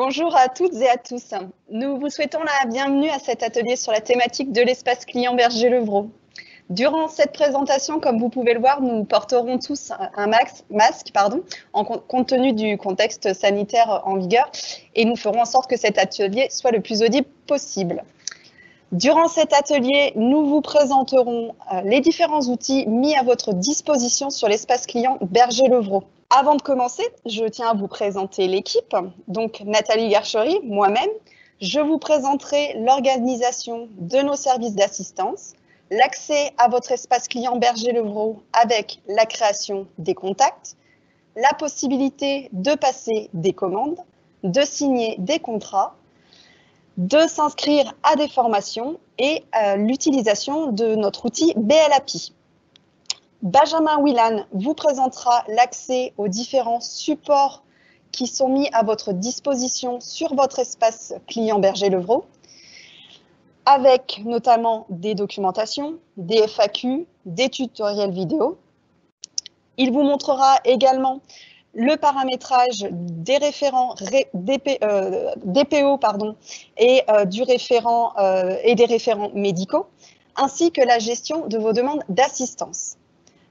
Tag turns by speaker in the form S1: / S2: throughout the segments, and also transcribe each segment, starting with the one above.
S1: Bonjour à toutes et à tous. Nous vous souhaitons la bienvenue à cet atelier sur la thématique de l'espace client Berger-Levrault. Durant cette présentation, comme vous pouvez le voir, nous porterons tous un masque, compte tenu du contexte sanitaire en vigueur, et nous ferons en sorte que cet atelier soit le plus audible possible. Durant cet atelier, nous vous présenterons les différents outils mis à votre disposition sur l'espace client Berger-Levrault. Avant de commencer, je tiens à vous présenter l'équipe. Donc, Nathalie Garchery, moi-même. Je vous présenterai l'organisation de nos services d'assistance, l'accès à votre espace client Berger-Levrault avec la création des contacts, la possibilité de passer des commandes, de signer des contrats, de s'inscrire à des formations et l'utilisation de notre outil BLAPI. Benjamin Whelan vous présentera l'accès aux différents supports qui sont mis à votre disposition sur votre espace client Berger-Levrault, avec notamment des documentations, des FAQ, des tutoriels vidéo. Il vous montrera également le paramétrage des référents DPO et des référents médicaux, ainsi que la gestion de vos demandes d'assistance.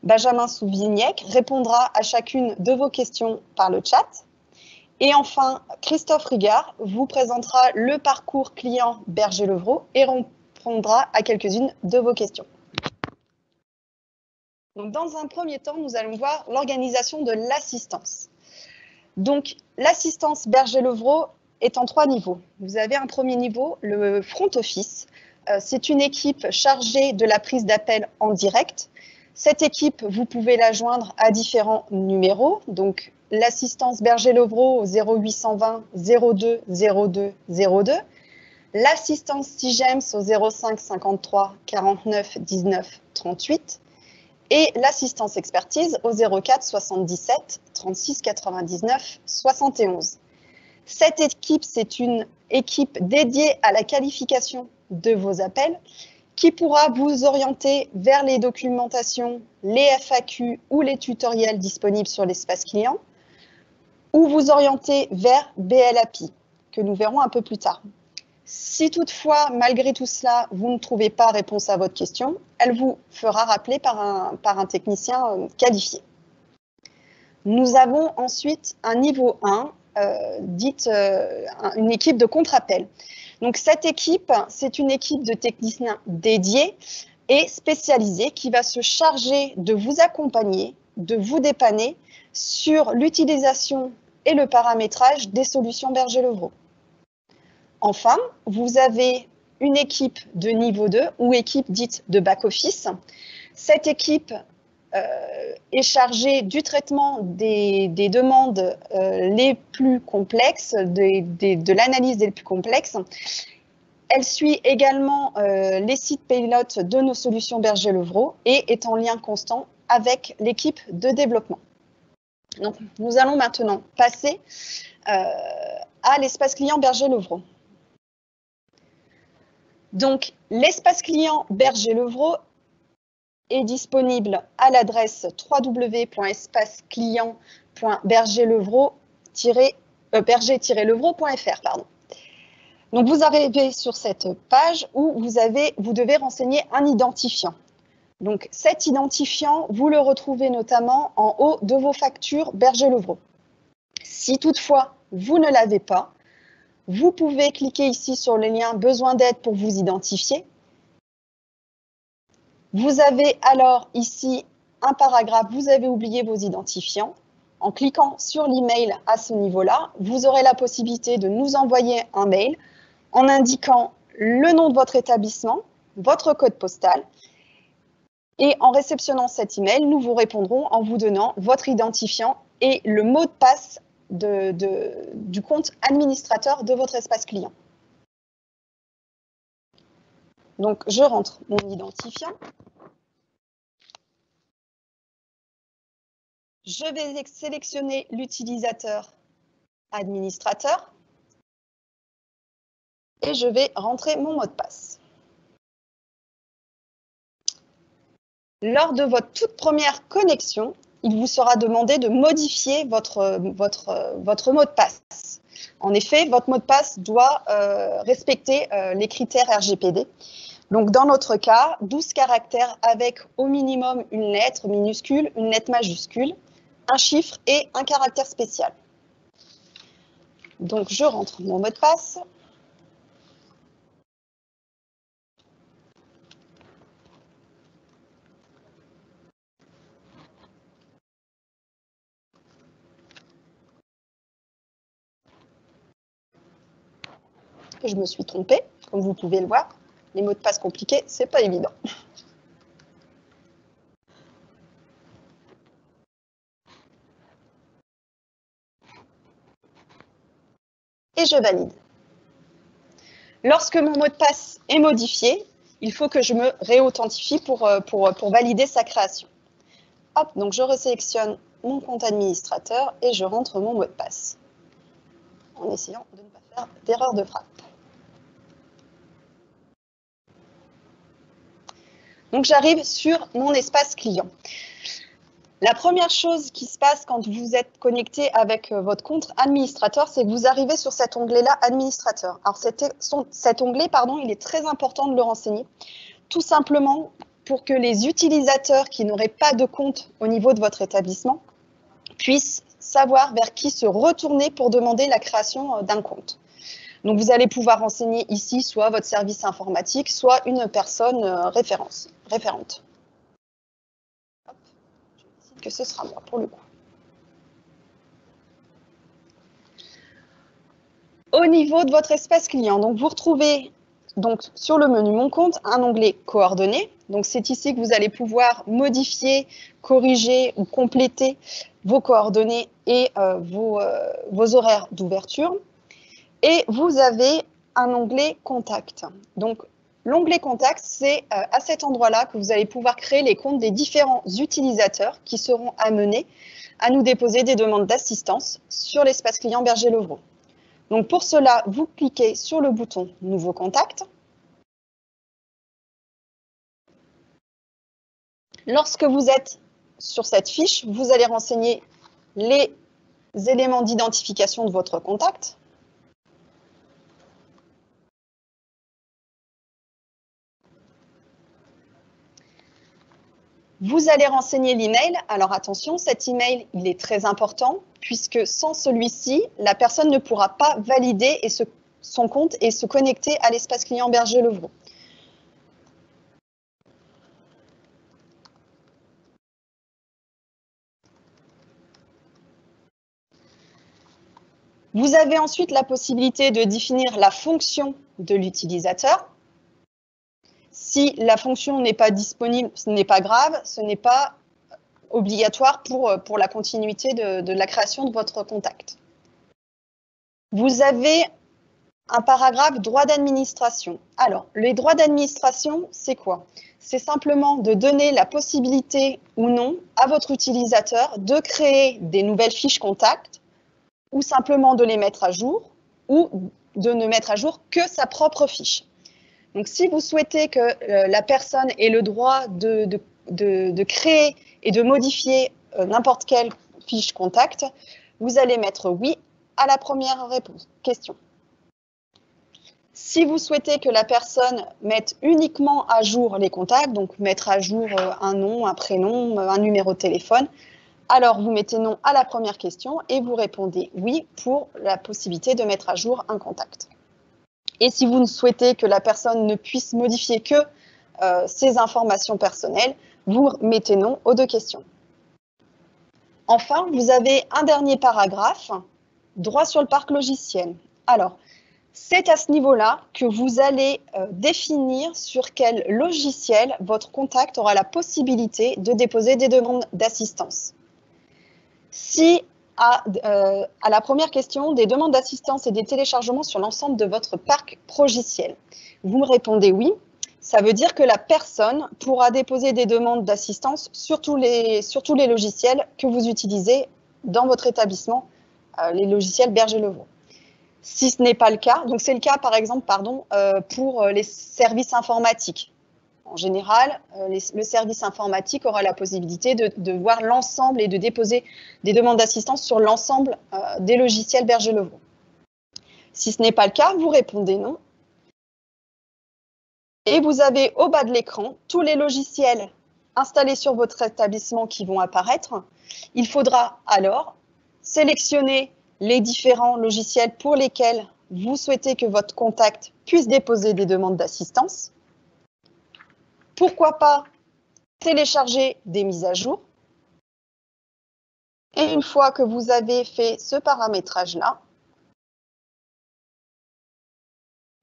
S1: Benjamin Souvignec répondra à chacune de vos questions par le chat. Et enfin, Christophe Rigard vous présentera le parcours client Berger-Levrault et répondra à quelques-unes de vos questions. Donc, dans un premier temps, nous allons voir l'organisation de l'assistance. Donc, l'assistance Berger-Levrault est en 3 niveaux. Vous avez un premier niveau, le front office. C'est une équipe chargée de la prise d'appel en direct. Cette équipe, vous pouvez la joindre à différents numéros. Donc, l'assistance Berger-Levrault au 0820 02 02 02. L'assistance SIGEMS au 05 53 49 19 38. Et l'assistance expertise au 04 77 36 99 71. Cette équipe, c'est une équipe dédiée à la qualification de vos appels qui pourra vous orienter vers les documentations, les FAQ ou les tutoriels disponibles sur l'espace client, ou vous orienter vers BLAPI, que nous verrons un peu plus tard. Si toutefois, malgré tout cela, vous ne trouvez pas réponse à votre question, elle vous fera rappeler par un technicien qualifié. Nous avons ensuite un niveau 1, une équipe de contre-appel. Donc cette équipe, c'est une équipe de techniciens dédiés et spécialisés qui va se charger de vous accompagner, de vous dépanner sur l'utilisation et le paramétrage des solutions Berger-Levrault. Enfin, vous avez une équipe de niveau 2 ou équipe dite de back-office. Cette équipe est chargée du traitement des demandes les plus complexes, de l'analyse des plus complexes. Elle suit également les sites pilotes de nos solutions Berger-Levrault et est en lien constant avec l'équipe de développement. Donc, nous allons maintenant passer à l'espace client Berger-Levrault. Donc, l'espace client Berger-Levrault est disponible à l'adresse www.espace-client.berger-levrault.fr. Donc, vous arrivez sur cette page où vous devez renseigner un identifiant. Donc, cet identifiant, vous le retrouvez notamment en haut de vos factures Berger-Levrault. Si toutefois, vous ne l'avez pas, vous pouvez cliquer ici sur le lien « Besoin d'aide » pour vous identifier. Vous avez alors ici un paragraphe « Vous avez oublié vos identifiants ». En cliquant sur l'email à ce niveau-là, vous aurez la possibilité de nous envoyer un mail en indiquant le nom de votre établissement, votre code postal. Et en réceptionnant cet email, nous vous répondrons en vous donnant votre identifiant et le mot de passe du compte administrateur de votre espace client. Donc, je rentre mon identifiant. Je vais sélectionner l'utilisateur administrateur et je vais rentrer mon mot de passe. Lors de votre toute première connexion, il vous sera demandé de modifier votre mot de passe. En effet, votre mot de passe doit respecter les critères RGPD. Donc, dans notre cas, 12 caractères avec au minimum une lettre minuscule, une lettre majuscule, un chiffre et un caractère spécial. Donc, je rentre mon mot de passe. Je me suis trompée, comme vous pouvez le voir. Les mots de passe compliqués, c'est pas évident. Et je valide. Lorsque mon mot de passe est modifié, il faut que je me réauthentifie pour valider sa création. Hop, donc je resélectionne mon compte administrateur et je rentre mon mot de passe, en essayant de ne pas faire d'erreur de frappe. Donc j'arrive sur mon espace client. La première chose qui se passe quand vous êtes connecté avec votre compte administrateur, c'est que vous arrivez sur cet onglet-là, administrateur. Alors cet onglet, il est très important de le renseigner, tout simplement pour que les utilisateurs qui n'auraient pas de compte au niveau de votre établissement puissent savoir vers qui se retourner pour demander la création d'un compte. Donc vous allez pouvoir renseigner ici soit votre service informatique, soit une personne référente. Hop, je décide que ce sera moi pour le coup. Au niveau de votre espace client, donc vous retrouvez donc sur le menu Mon compte un onglet Coordonnées. Donc c'est ici que vous allez pouvoir modifier, corriger ou compléter vos coordonnées et vos horaires d'ouverture. Et vous avez un onglet Contact. Donc l'onglet Contact, c'est à cet endroit-là que vous allez pouvoir créer les comptes des différents utilisateurs qui seront amenés à nous déposer des demandes d'assistance sur l'espace client Berger-Levrault. Donc pour cela, vous cliquez sur le bouton Nouveau contact. Lorsque vous êtes sur cette fiche, vous allez renseigner les éléments d'identification de votre contact. Vous allez renseigner l'email. Alors attention, cet email, il est très important puisque sans celui-ci, la personne ne pourra pas valider son compte et se connecter à l'espace client Berger-Levrault. Vous avez ensuite la possibilité de définir la fonction de l'utilisateur. Si la fonction n'est pas disponible, ce n'est pas grave, ce n'est pas obligatoire pour la continuité de la création de votre contact. Vous avez un paragraphe droit d'administration. Alors, les droits d'administration, c'est quoi? C'est simplement de donner la possibilité ou non à votre utilisateur de créer des nouvelles fiches contact ou simplement de les mettre à jour ou de ne mettre à jour que sa propre fiche. Donc, si vous souhaitez que la personne ait le droit de créer et de modifier n'importe quelle fiche contact, vous allez mettre oui à la première question. Si vous souhaitez que la personne mette uniquement à jour les contacts, donc mettre à jour un nom, un prénom, un numéro de téléphone, alors vous mettez non à la première question et vous répondez oui pour la possibilité de mettre à jour un contact. Et si vous ne souhaitez que la personne ne puisse modifier que ses informations personnelles, vous mettez non aux deux questions. Enfin, vous avez un dernier paragraphe, droit sur le parc logiciel. Alors, c'est à ce niveau-là que vous allez définir sur quel logiciel votre contact aura la possibilité de déposer des demandes d'assistance. Si à la première question, des demandes d'assistance et des téléchargements sur l'ensemble de votre parc progiciel, vous me répondez oui, ça veut dire que la personne pourra déposer des demandes d'assistance sur tous les logiciels que vous utilisez dans votre établissement, les logiciels Berger-Levrault. Si ce n'est pas le cas, donc c'est le cas par exemple pour les services informatiques. En général, le service informatique aura la possibilité de voir l'ensemble et de déposer des demandes d'assistance sur l'ensemble des logiciels Berger-Levrault. Si ce n'est pas le cas, vous répondez non. Et vous avez au bas de l'écran tous les logiciels installés sur votre établissement qui vont apparaître. Il faudra alors sélectionner les différents logiciels pour lesquels vous souhaitez que votre contact puisse déposer des demandes d'assistance. Pourquoi pas télécharger des mises à jour. Et une fois que vous avez fait ce paramétrage-là,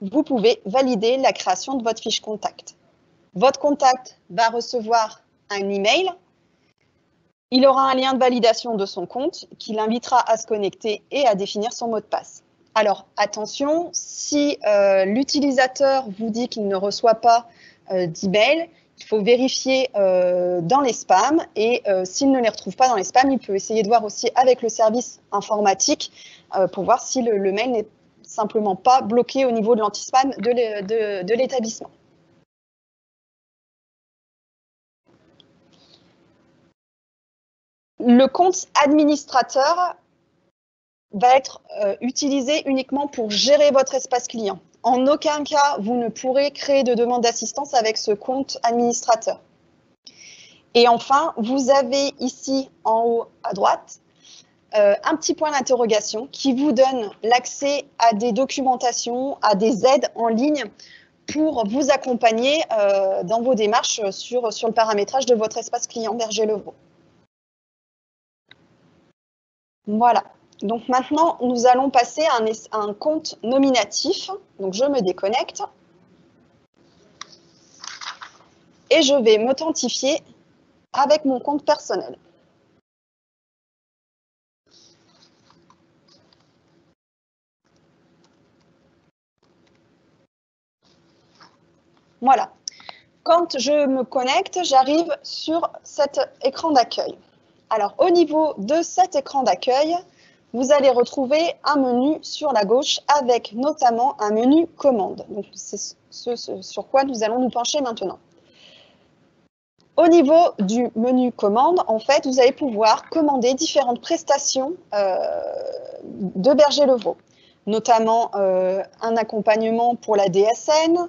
S1: vous pouvez valider la création de votre fiche contact. Votre contact va recevoir un email. Il aura un lien de validation de son compte qui l'invitera à se connecter et à définir son mot de passe. Alors, attention, si l'utilisateur vous dit qu'il ne reçoit pas d'email, il faut vérifier dans les spams et s'il ne les retrouve pas dans les spams, il peut essayer de voir aussi avec le service informatique pour voir si le mail n'est simplement pas bloqué au niveau de l'anti-spam de l'établissement. Le compte administrateur va être utilisé uniquement pour gérer votre espace client. En aucun cas, vous ne pourrez créer de demande d'assistance avec ce compte administrateur. Et enfin, vous avez ici en haut à droite un petit point d'interrogation qui vous donne l'accès à des documentations, à des aides en ligne pour vous accompagner dans vos démarches sur le paramétrage de votre espace client Berger-Levrault. Voilà. Donc maintenant, nous allons passer à un compte nominatif. Donc je me déconnecte et je vais m'authentifier avec mon compte personnel. Voilà. Quand je me connecte, j'arrive sur cet écran d'accueil. Alors, au niveau de cet écran d'accueil, vous allez retrouver un menu sur la gauche avec notamment un menu commande. Donc, c'est ce sur quoi nous allons nous pencher maintenant. Au niveau du menu commande, en fait, vous allez pouvoir commander différentes prestations de Berger-Levrault, notamment un accompagnement pour la DSN.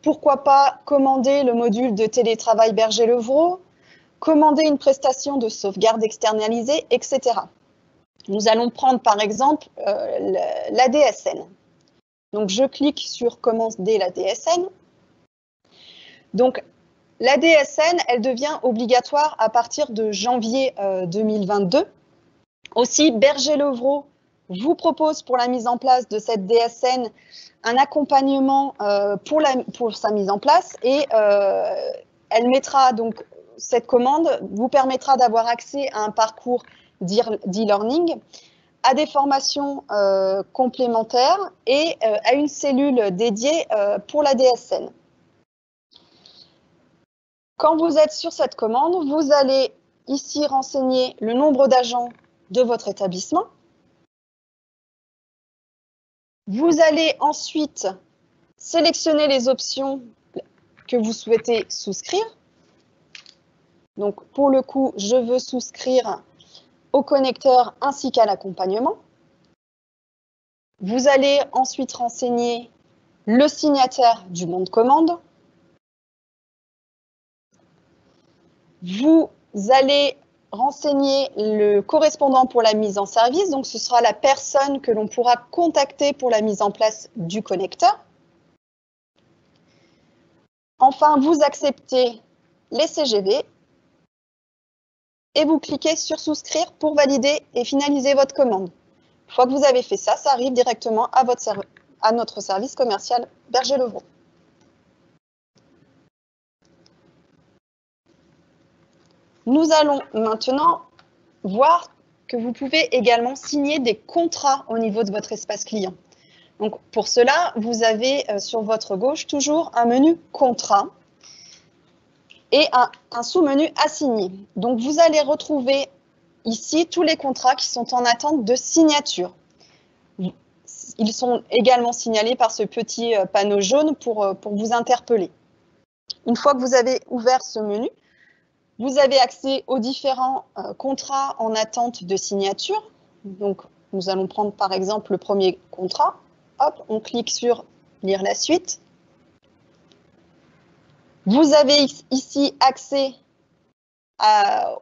S1: Pourquoi pas commander le module de télétravail Berger-Levrault, commander une prestation de sauvegarde externalisée, etc. Nous allons prendre par exemple la DSN. Donc je clique sur commander la DSN. Donc la DSN, elle devient obligatoire à partir de janvier 2022. Aussi, Berger-Levrault vous propose pour la mise en place de cette DSN un accompagnement pour sa mise en place et elle mettra donc cette commande vous permettra d'avoir accès à un parcours d'e-learning, à des formations complémentaires et à une cellule dédiée pour la DSN. Quand vous êtes sur cette commande, vous allez ici renseigner le nombre d'agents de votre établissement. Vous allez ensuite sélectionner les options que vous souhaitez souscrire. Donc, pour le coup, je veux souscrire au connecteur ainsi qu'à l'accompagnement. Vous allez ensuite renseigner le signataire du bon de commande. Vous allez renseigner le correspondant pour la mise en service. Donc, ce sera la personne que l'on pourra contacter pour la mise en place du connecteur. Enfin, vous acceptez les CGV et vous cliquez sur souscrire pour valider et finaliser votre commande. Une fois que vous avez fait ça, ça arrive directement à notre service commercial Berger-Levrault. Nous allons maintenant voir que vous pouvez également signer des contrats au niveau de votre espace client. Donc, pour cela, vous avez sur votre gauche toujours un menu contrat et un sous-menu assigné. Donc, vous allez retrouver ici tous les contrats qui sont en attente de signature. Ils sont également signalés par ce petit panneau jaune pour vous interpeller. Une fois que vous avez ouvert ce menu, vous avez accès aux différents contrats en attente de signature. Donc, nous allons prendre par exemple le premier contrat. hop, on clique sur « Lire la suite ». Vous avez ici accès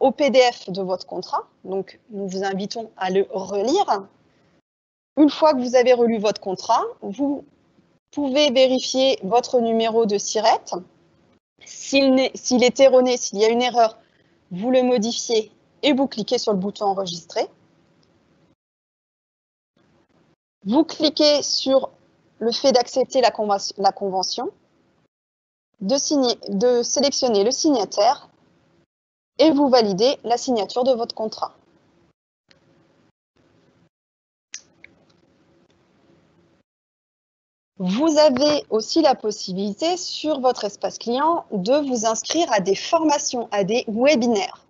S1: au PDF de votre contrat, donc nous vous invitons à le relire. Une fois que vous avez relu votre contrat, vous pouvez vérifier votre numéro de SIRET. S'il est erroné, s'il y a une erreur, vous le modifiez et vous cliquez sur le bouton « Enregistrer ». Vous cliquez sur le fait d'accepter la convention, de sélectionner le signataire et vous validez la signature de votre contrat. Vous avez aussi la possibilité sur votre espace client de vous inscrire à des formations, à des webinaires.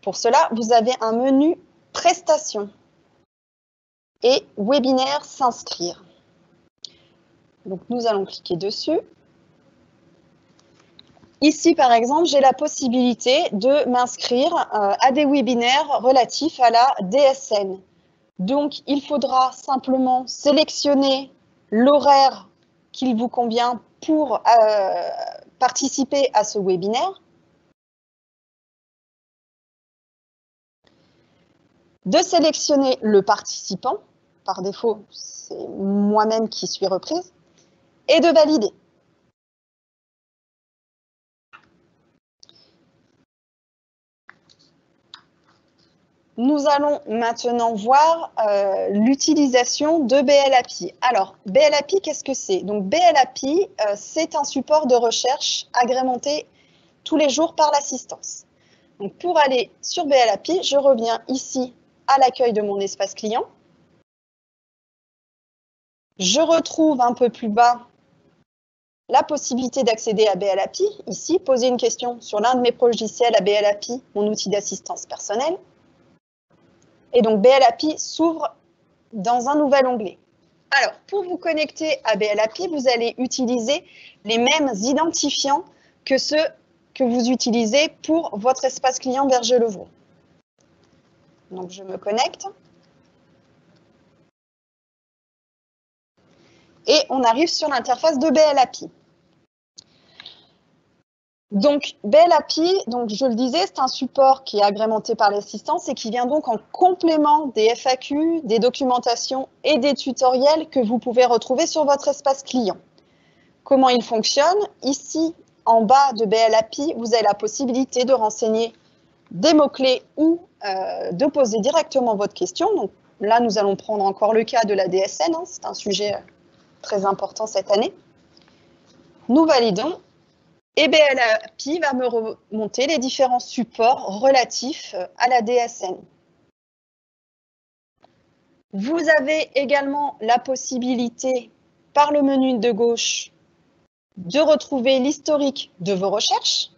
S1: Pour cela, vous avez un menu prestations et webinaire s'inscrire. Donc nous allons cliquer dessus. Ici, par exemple, j'ai la possibilité de m'inscrire à des webinaires relatifs à la DSN. Donc, il faudra simplement sélectionner l'horaire qu'il vous convient pour participer à ce webinaire. De sélectionner le participant, par défaut, c'est moi-même qui suis reprise, et de valider. Nous allons maintenant voir l'utilisation de BLAPI. Alors, BLAPI, qu'est-ce que c'est? Donc, BLAPI, c'est un support de recherche agrémenté tous les jours par l'assistance. Donc, pour aller sur BLAPI, je reviens ici à l'accueil de mon espace client. Je retrouve un peu plus bas la possibilité d'accéder à BLAPI. Ici, poser une question sur l'un de mes logiciels à BLAPI, mon outil d'assistance personnelle. Et donc, BLAPI s'ouvre dans un nouvel onglet. Alors, pour vous connecter à BLAPI, vous allez utiliser les mêmes identifiants que ceux que vous utilisez pour votre espace client Berger-Levrault. Donc, je me connecte. Et on arrive sur l'interface de BLAPI. Donc, BLAPI, donc je le disais, c'est un support qui est agrémenté par l'assistance et qui vient donc en complément des FAQ, des documentations et des tutoriels que vous pouvez retrouver sur votre espace client. Comment il fonctionne? Ici, en bas de BLAPI, vous avez la possibilité de renseigner des mots-clés ou de poser directement votre question. Donc là, nous allons prendre encore le cas de la DSN, hein, c'est un sujet très important cette année. Nous validons. Et BLAPI va me remonter les différents supports relatifs à la DSN. Vous avez également la possibilité, par le menu de gauche, de retrouver l'historique de vos recherches.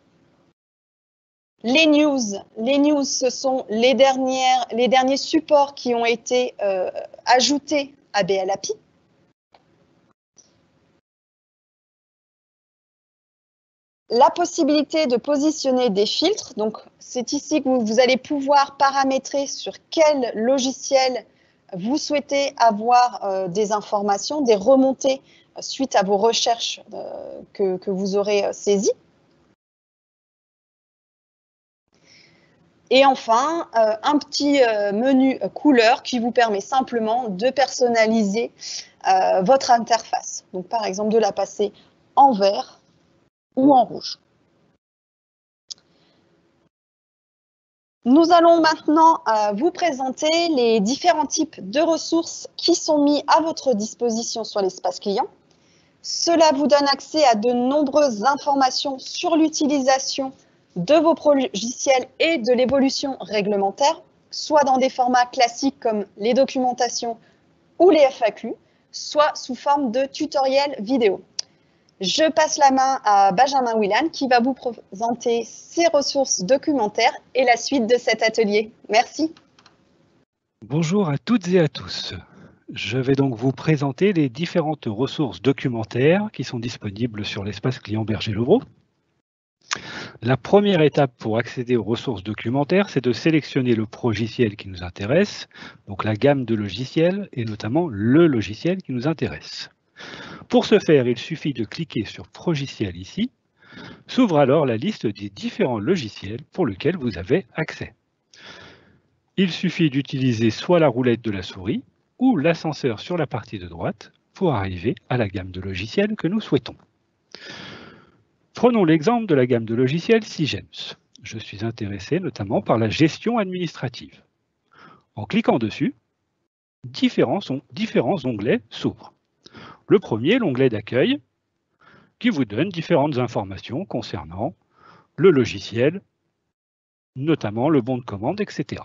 S1: Les news, ce sont les derniers supports qui ont été ajoutés à BLAPI. La possibilité de positionner des filtres, donc c'est ici que vous allez pouvoir paramétrer sur quel logiciel vous souhaitez avoir des informations, des remontées suite à vos recherches que vous aurez saisies. Et enfin, un petit menu couleur qui vous permet simplement de personnaliser votre interface. Donc par exemple de la passer en vert ou en rouge. Nous allons maintenant vous présenter les différents types de ressources qui sont mis à votre disposition sur l'espace client. Cela vous donne accès à de nombreuses informations sur l'utilisation de vos logiciels et de l'évolution réglementaire, soit dans des formats classiques comme les documentations ou les FAQ, soit sous forme de tutoriels vidéo. Je passe la main à Benjamin Willan qui va vous présenter ses ressources documentaires et la suite de cet atelier. Merci.
S2: Bonjour à toutes et à tous. Je vais donc vous présenter les différentes ressources documentaires qui sont disponibles sur l'espace client Berger-Levrault. La première étape pour accéder aux ressources documentaires, c'est de sélectionner le logiciel qui nous intéresse, donc la gamme de logiciels et notamment le logiciel qui nous intéresse. Pour ce faire, il suffit de cliquer sur Progiciel ici. S'ouvre alors la liste des différents logiciels pour lesquels vous avez accès. Il suffit d'utiliser soit la roulette de la souris ou l'ascenseur sur la partie de droite pour arriver à la gamme de logiciels que nous souhaitons. Prenons l'exemple de la gamme de logiciels Sigems. Je suis intéressé notamment par la gestion administrative. En cliquant dessus, différents onglets s'ouvrent. Le premier, l'onglet d'accueil, qui vous donne différentes informations concernant le logiciel, notamment le bon de commande, etc.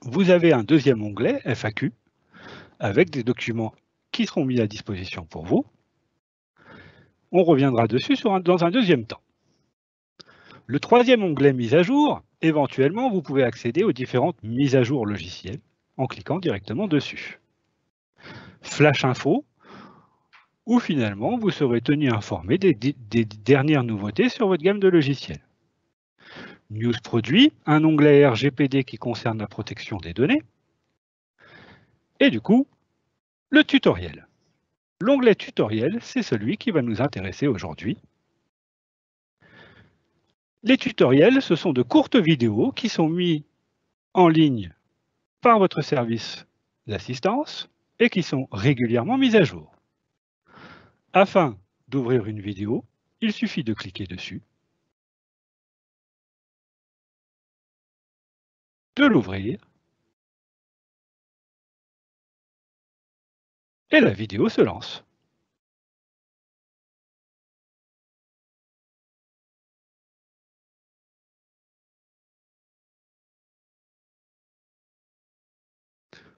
S2: Vous avez un deuxième onglet, FAQ, avec des documents qui seront mis à disposition pour vous. On reviendra dessus dans un deuxième temps. Le troisième onglet mise à jour, éventuellement, vous pouvez accéder aux différentes mises à jour logicielles en cliquant directement dessus. Flash Info, où finalement vous serez tenu informé des dernières nouveautés sur votre gamme de logiciels. News Produits, un onglet RGPD qui concerne la protection des données. Et du coup, le tutoriel. L'onglet tutoriel, c'est celui qui va nous intéresser aujourd'hui. Les tutoriels, ce sont de courtes vidéos qui sont mises en ligne par votre service d'assistance et qui sont régulièrement mises à jour. Afin d'ouvrir une vidéo, il suffit de cliquer dessus, de l'ouvrir, et la vidéo se lance.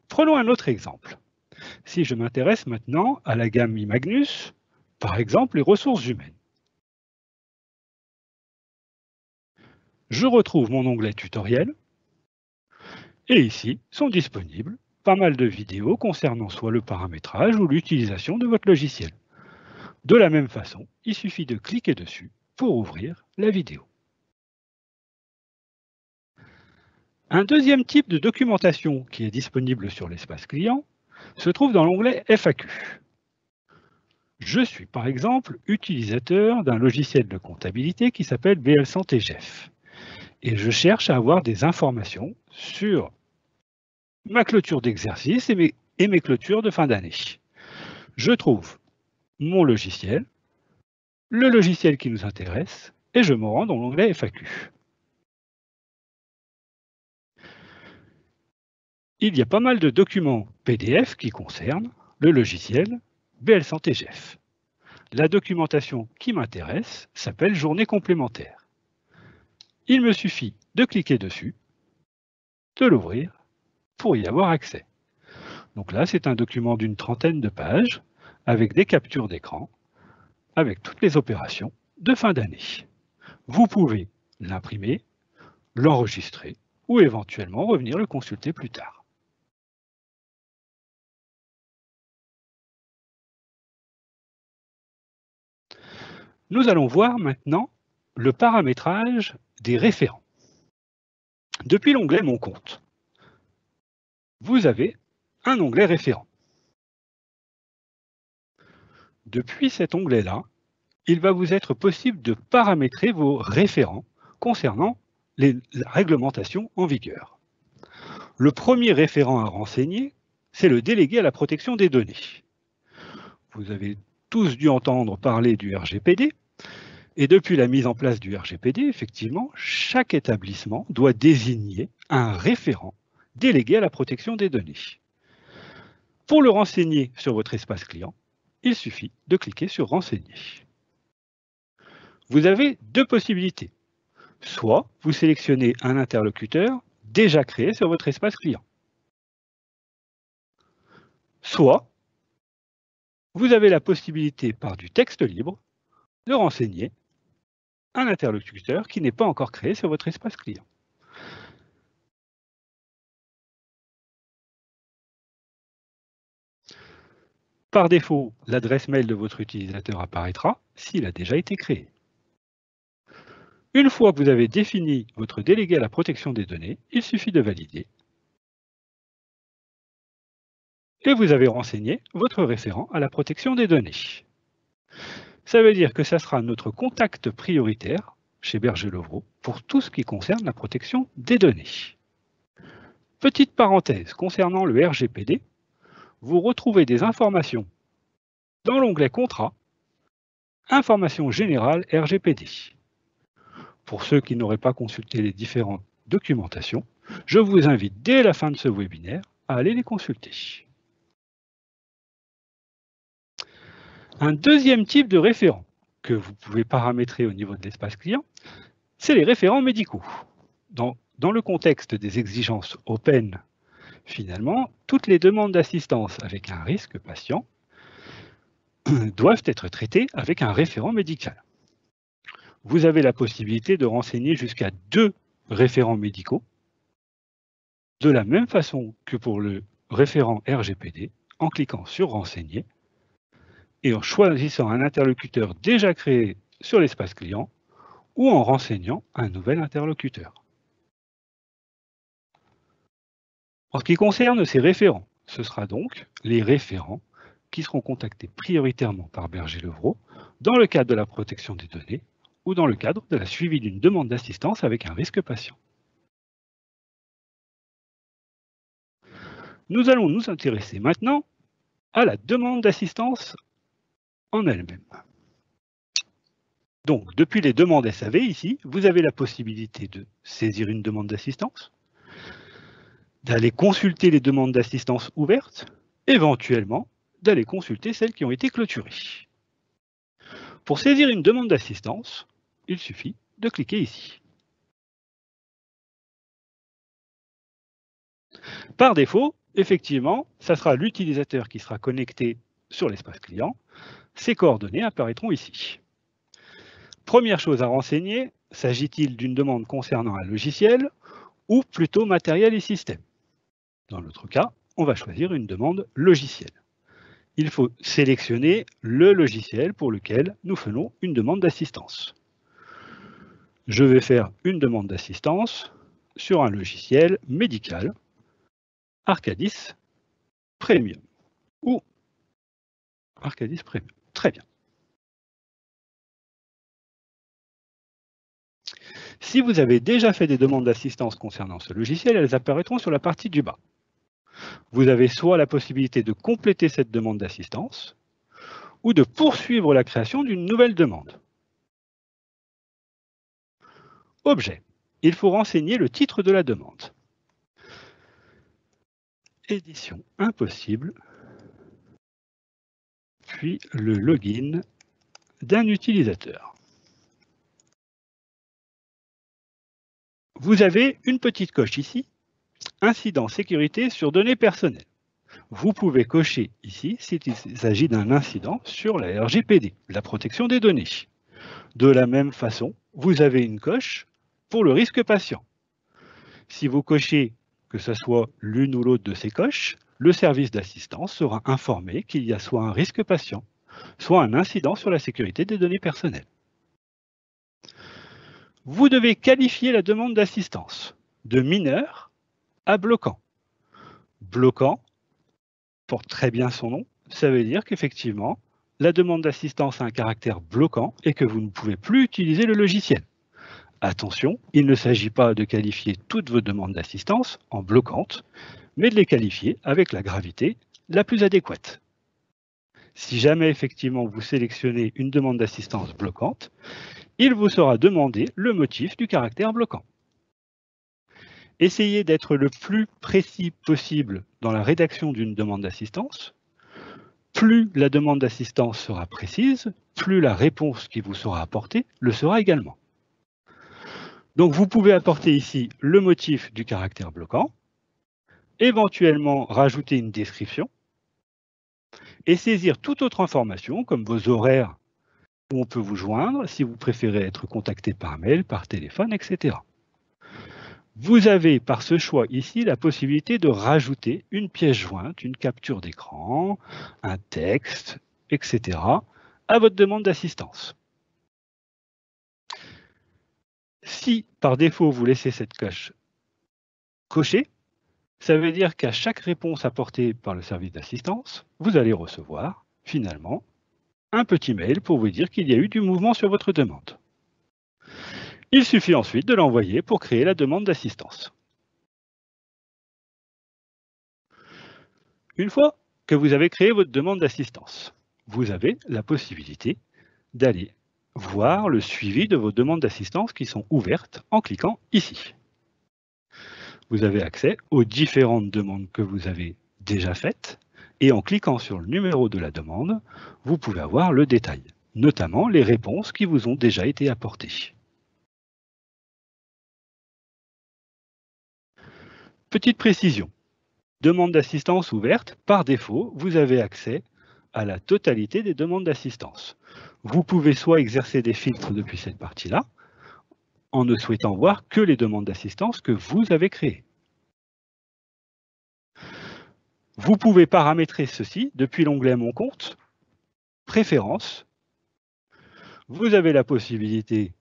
S2: Prenons un autre exemple. Si je m'intéresse maintenant à la gamme Imagnus, par exemple les ressources humaines. Je retrouve mon onglet tutoriel, et ici sont disponibles pas mal de vidéos concernant soit le paramétrage ou l'utilisation de votre logiciel. De la même façon, il suffit de cliquer dessus pour ouvrir la vidéo. Un deuxième type de documentation qui est disponible sur l'espace client se trouve dans l'onglet FAQ. Je suis par exemple utilisateur d'un logiciel de comptabilité qui s'appelle BL Santé GEF et je cherche à avoir des informations sur ma clôture d'exercice et mes clôtures de fin d'année. Je trouve mon logiciel, le logiciel qui nous intéresse et je me rends dans l'onglet FAQ. Il y a pas mal de documents PDF qui concernent le logiciel BL Santé GEF. La documentation qui m'intéresse s'appelle Journée complémentaire. Il me suffit de cliquer dessus, de l'ouvrir, pour y avoir accès. Donc là, c'est un document d'une trentaine de pages, avec des captures d'écran, avec toutes les opérations de fin d'année. Vous pouvez l'imprimer, l'enregistrer, ou éventuellement revenir le consulter plus tard. Nous allons voir maintenant le paramétrage des référents. Depuis l'onglet Mon compte, vous avez un onglet référent. Depuis cet onglet-là, il va vous être possible de paramétrer vos référents concernant la réglementation en vigueur. Le premier référent à renseigner, c'est le délégué à la protection des données. Vous avez tous dû entendre parler du RGPD, et depuis la mise en place du RGPD, effectivement, chaque établissement doit désigner un référent délégué à la protection des données. Pour le renseigner sur votre espace client, il suffit de cliquer sur Renseigner. Vous avez deux possibilités. Soit vous sélectionnez un interlocuteur déjà créé sur votre espace client. Soit vous avez la possibilité, par du texte libre, de renseigner un interlocuteur qui n'est pas encore créé sur votre espace client. Par défaut, l'adresse mail de votre utilisateur apparaîtra s'il a déjà été créé. Une fois que vous avez défini votre délégué à la protection des données, il suffit de valider. Et vous avez renseigné votre référent à la protection des données. Ça veut dire que ça sera notre contact prioritaire chez Berger-Levrault pour tout ce qui concerne la protection des données. Petite parenthèse concernant le RGPD, vous retrouvez des informations dans l'onglet Contrats, Informations générales RGPD. Pour ceux qui n'auraient pas consulté les différentes documentations, je vous invite dès la fin de ce webinaire à aller les consulter. Un deuxième type de référent que vous pouvez paramétrer au niveau de l'espace client, c'est les référents médicaux. Dans le contexte des exigences Open, finalement, toutes les demandes d'assistance avec un risque patient doivent être traitées avec un référent médical. Vous avez la possibilité de renseigner jusqu'à 2 référents médicaux, de la même façon que pour le référent RGPD, en cliquant sur Renseigner et en choisissant un interlocuteur déjà créé sur l'espace client ou en renseignant un nouvel interlocuteur. En ce qui concerne ces référents, ce sera donc les référents qui seront contactés prioritairement par Berger-Levrault dans le cadre de la protection des données ou dans le cadre de la suivi d'une demande d'assistance avec un risque patient. Nous allons nous intéresser maintenant à la demande d'assistance en elle-même. Donc, depuis les demandes SAV ici, vous avez la possibilité de saisir une demande d'assistance, d'aller consulter les demandes d'assistance ouvertes, éventuellement d'aller consulter celles qui ont été clôturées. Pour saisir une demande d'assistance, il suffit de cliquer ici. Par défaut, effectivement, ça sera l'utilisateur qui sera connecté sur l'espace client. Ses coordonnées apparaîtront ici. Première chose à renseigner, s'agit-il d'une demande concernant un logiciel ou plutôt matériel et système? Dans notre cas, on va choisir une demande logicielle. Il faut sélectionner le logiciel pour lequel nous faisons une demande d'assistance. Je vais faire une demande d'assistance sur un logiciel médical, Arcadis Premium ou Arcadis Premium. Très bien. Si vous avez déjà fait des demandes d'assistance concernant ce logiciel, elles apparaîtront sur la partie du bas. Vous avez soit la possibilité de compléter cette demande d'assistance ou de poursuivre la création d'une nouvelle demande. Objet. Il faut renseigner le titre de la demande. Édition impossible, puis le login d'un utilisateur. Vous avez une petite coche ici, incident sécurité sur données personnelles. Vous pouvez cocher ici s'il s'agit d'un incident sur la RGPD, la protection des données. De la même façon, vous avez une coche pour le risque patient. Si vous cochez que ce soit l'une ou l'autre de ces coches, le service d'assistance sera informé qu'il y a soit un risque patient, soit un incident sur la sécurité des données personnelles. Vous devez qualifier la demande d'assistance de mineur à bloquant. Bloquant porte très bien son nom, ça veut dire qu'effectivement, la demande d'assistance a un caractère bloquant et que vous ne pouvez plus utiliser le logiciel. Attention, il ne s'agit pas de qualifier toutes vos demandes d'assistance en bloquantes, mais de les qualifier avec la gravité la plus adéquate. Si jamais effectivement vous sélectionnez une demande d'assistance bloquante, il vous sera demandé le motif du caractère bloquant. Essayez d'être le plus précis possible dans la rédaction d'une demande d'assistance. Plus la demande d'assistance sera précise, plus la réponse qui vous sera apportée le sera également. Donc vous pouvez apporter ici le motif du caractère bloquant, éventuellement rajouter une description et saisir toute autre information comme vos horaires où on peut vous joindre si vous préférez être contacté par mail, par téléphone, etc. Vous avez par ce choix ici la possibilité de rajouter une pièce jointe, une capture d'écran, un texte, etc. à votre demande d'assistance. Si par défaut vous laissez cette coche cochée, ça veut dire qu'à chaque réponse apportée par le service d'assistance, vous allez recevoir finalement un petit mail pour vous dire qu'il y a eu du mouvement sur votre demande. Il suffit ensuite de l'envoyer pour créer la demande d'assistance. Une fois que vous avez créé votre demande d'assistance, vous avez la possibilité d'aller voir le suivi de vos demandes d'assistance qui sont ouvertes en cliquant ici. Vous avez accès aux différentes demandes que vous avez déjà faites et en cliquant sur le numéro de la demande, vous pouvez avoir le détail, notamment les réponses qui vous ont déjà été apportées. Petite précision, demande d'assistance ouverte, par défaut, vous avez accès à la totalité des demandes d'assistance. Vous pouvez soit exercer des filtres depuis cette partie-là, en ne souhaitant voir que les demandes d'assistance que vous avez créées. Vous pouvez paramétrer ceci depuis l'onglet Mon compte, Préférences. Vous avez la possibilité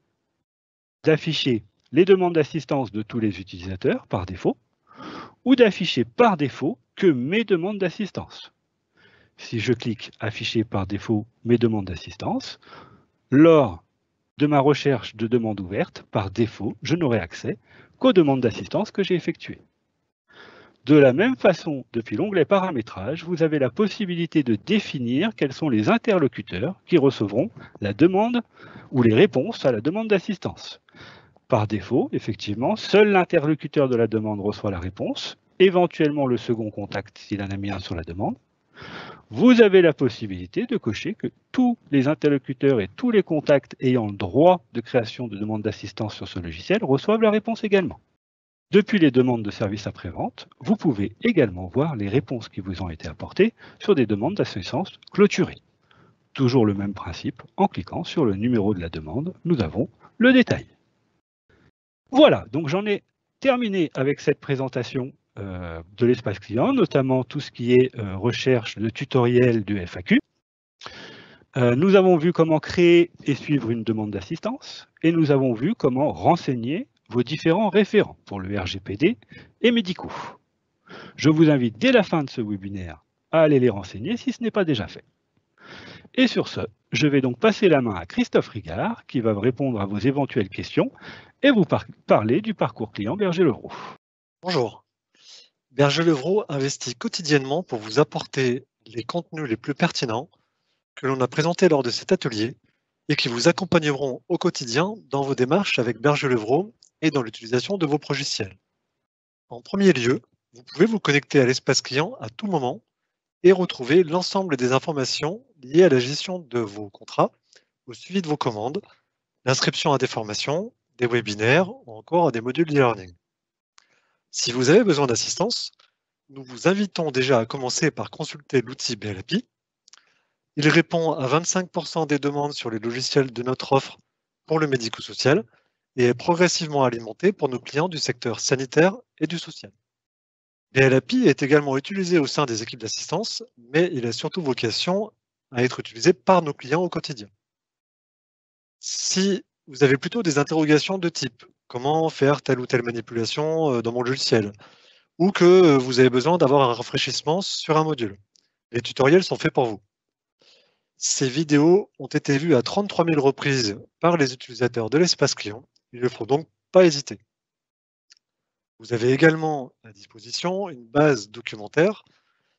S2: d'afficher les demandes d'assistance de tous les utilisateurs par défaut, ou d'afficher par défaut que mes demandes d'assistance. Si je clique Afficher par défaut mes demandes d'assistance, lors de ma recherche de demandes ouvertes, par défaut, je n'aurai accès qu'aux demandes d'assistance que j'ai effectuées. De la même façon, depuis l'onglet Paramétrage, vous avez la possibilité de définir quels sont les interlocuteurs qui recevront la demande ou les réponses à la demande d'assistance. Par défaut, effectivement, seul l'interlocuteur de la demande reçoit la réponse, éventuellement le second contact s'il en a mis un sur la demande. Vous avez la possibilité de cocher que tous les interlocuteurs et tous les contacts ayant le droit de création de demande d'assistance sur ce logiciel reçoivent la réponse également. Depuis les demandes de services après-vente, vous pouvez également voir les réponses qui vous ont été apportées sur des demandes d'assistance clôturées. Toujours le même principe, en cliquant sur le numéro de la demande, nous avons le détail. Voilà, donc j'en ai terminé avec cette présentation de l'espace client, notamment tout ce qui est recherche de tutoriel du FAQ. Nous avons vu comment créer et suivre une demande d'assistance et nous avons vu comment renseigner vos différents référents pour le RGPD et médicaux. Je vous invite dès la fin de ce webinaire à aller les renseigner si ce n'est pas déjà fait. Et sur ce, je vais donc passer la main à Christophe Rigard qui va répondre à vos éventuelles questions et vous parler du parcours client Berger-Levrault.
S3: Bonjour. Berger-Levrault investit quotidiennement pour vous apporter les contenus les plus pertinents que l'on a présentés lors de cet atelier et qui vous accompagneront au quotidien dans vos démarches avec Berger-Levrault et dans l'utilisation de vos logiciels. En premier lieu, vous pouvez vous connecter à l'espace client à tout moment et retrouver l'ensemble des informations liées à la gestion de vos contrats, au suivi de vos commandes, l'inscription à des formations, des webinaires ou encore à des modules d'e-learning. Si vous avez besoin d'assistance, nous vous invitons déjà à commencer par consulter l'outil BLAPI. Il répond à 25% des demandes sur les logiciels de notre offre pour le médico-social et est progressivement alimenté pour nos clients du secteur sanitaire et du social. BLAPI est également utilisé au sein des équipes d'assistance, mais il a surtout vocation à être utilisé par nos clients au quotidien. Si vous avez plutôt des interrogations de type « Comment faire telle ou telle manipulation dans mon logiciel ?» ou que vous avez besoin d'avoir un rafraîchissement sur un module, les tutoriels sont faits pour vous. Ces vidéos ont été vues à 33 000 reprises par les utilisateurs de l'espace client. Il ne faut donc pas hésiter. Vous avez également à disposition une base documentaire,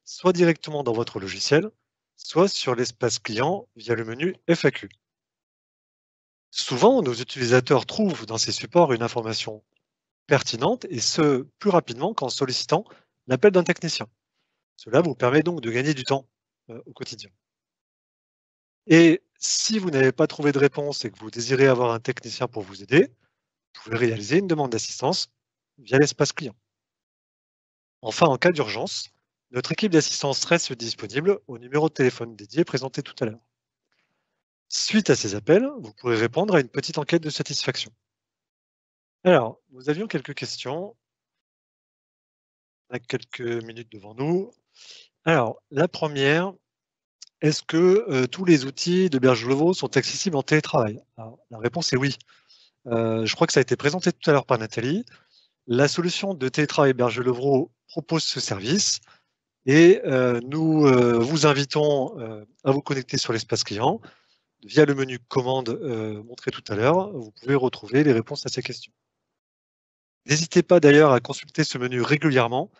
S3: soit directement dans votre logiciel, soit sur l'espace client via le menu FAQ. Souvent, nos utilisateurs trouvent dans ces supports une information pertinente et ce, plus rapidement qu'en sollicitant l'appel d'un technicien. Cela vous permet donc de gagner du temps au quotidien. Et si vous n'avez pas trouvé de réponse et que vous désirez avoir un technicien pour vous aider, vous pouvez réaliser une demande d'assistance via l'espace client. Enfin, en cas d'urgence, notre équipe d'assistance reste disponible au numéro de téléphone dédié présenté tout à l'heure. Suite à ces appels, vous pourrez répondre à une petite enquête de satisfaction. Alors, nous avions quelques questions. On a quelques minutes devant nous. Alors, la première, est-ce que tous les outils de Berger-Levrault sont accessibles en télétravail? Alors, la réponse est oui. Je crois que ça a été présenté tout à l'heure par Nathalie. La solution de télétravail Berger-Levrault propose ce service et nous vous invitons à vous connecter sur l'espace client. Via le menu commande montré tout à l'heure, vous pouvez retrouver les réponses à ces questions. N'hésitez pas d'ailleurs à consulter ce menu régulièrement.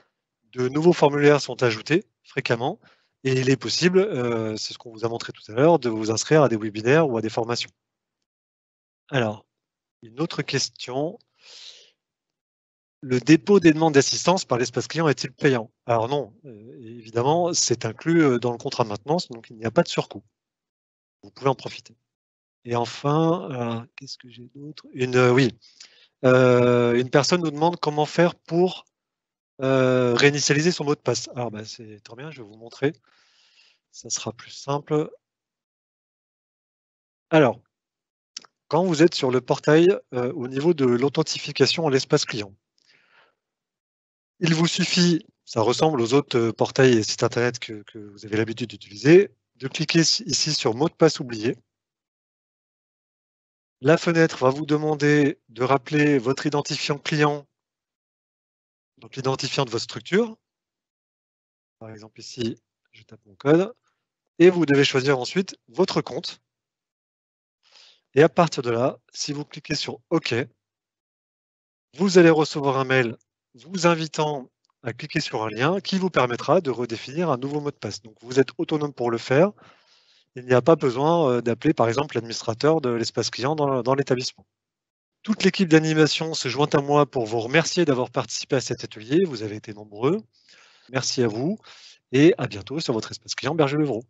S3: De nouveaux formulaires sont ajoutés fréquemment et il est possible, c'est ce qu'on vous a montré tout à l'heure, de vous inscrire à des webinaires ou à des formations. Alors, une autre question. Le dépôt des demandes d'assistance par l'espace client est-il payant? Alors non, évidemment, c'est inclus dans le contrat de maintenance, donc il n'y a pas de surcoût. Vous pouvez en profiter. Et enfin, qu'est-ce que j'ai d'autre? Oui, une personne nous demande comment faire pour réinitialiser son mot de passe. Alors, c'est très bien, je vais vous montrer. Ça sera plus simple. Alors, quand vous êtes sur le portail au niveau de l'authentification à l'espace client, il vous suffit, ça ressemble aux autres portails et sites internet que vous avez l'habitude d'utiliser, de cliquer ici sur mot de passe oublié. La fenêtre va vous demander de rappeler votre identifiant client, donc l'identifiant de votre structure. Par exemple ici, je tape mon code. Et vous devez choisir ensuite votre compte. Et à partir de là, si vous cliquez sur OK, vous allez recevoir un mail vous invitant à cliquer sur un lien qui vous permettra de redéfinir un nouveau mot de passe. Donc vous êtes autonome pour le faire. Il n'y a pas besoin d'appeler par exemple l'administrateur de l'espace client dans l'établissement. Toute l'équipe d'animation se joint à moi pour vous remercier d'avoir participé à cet atelier. Vous avez été nombreux. Merci à vous et à bientôt sur votre espace client Berger-Levrault.